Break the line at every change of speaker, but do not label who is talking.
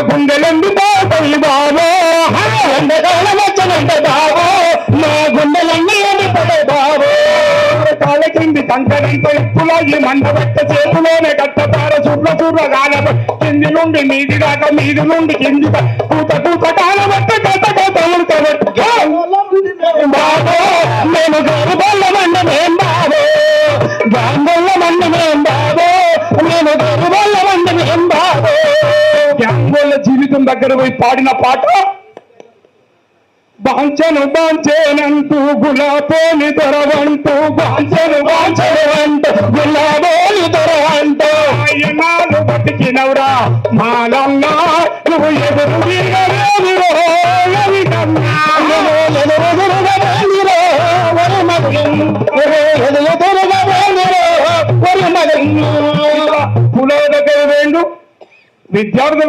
గుండెలందు పోయి బాబో ఎండకాలం వచ్చనంటే బాబో నా గుండెలన్నీ ఎండిపోయి బాబో కాళ్ళ కింది కంకరంతో ఇప్పులాగి మండబట్ట చేతిలోనే కట్టపార చూర్ల కాలబ కింది నుండి మీది దాకా మీది నుండి కింది కూత కాలబట్ట కట్ట ఉడకబెట్టు బాబో నేను గర్భల్ల మండమేం బాబో గాంగొల్ల మండమేం బాబో నేను గర్భల్ల మండమేం బాబో గాంగొల్ల జీవితం దగ్గర పోయి పాడిన పాట బాంచనంటూ గులాబోని దొరవంటూ బాంచను గులాబోని దొరవంటూ అయ్యనాలు బతికినవురా మాలన్న నువ్వు ఎదురు పులో దగ్గర వేండు విద్యార్థులు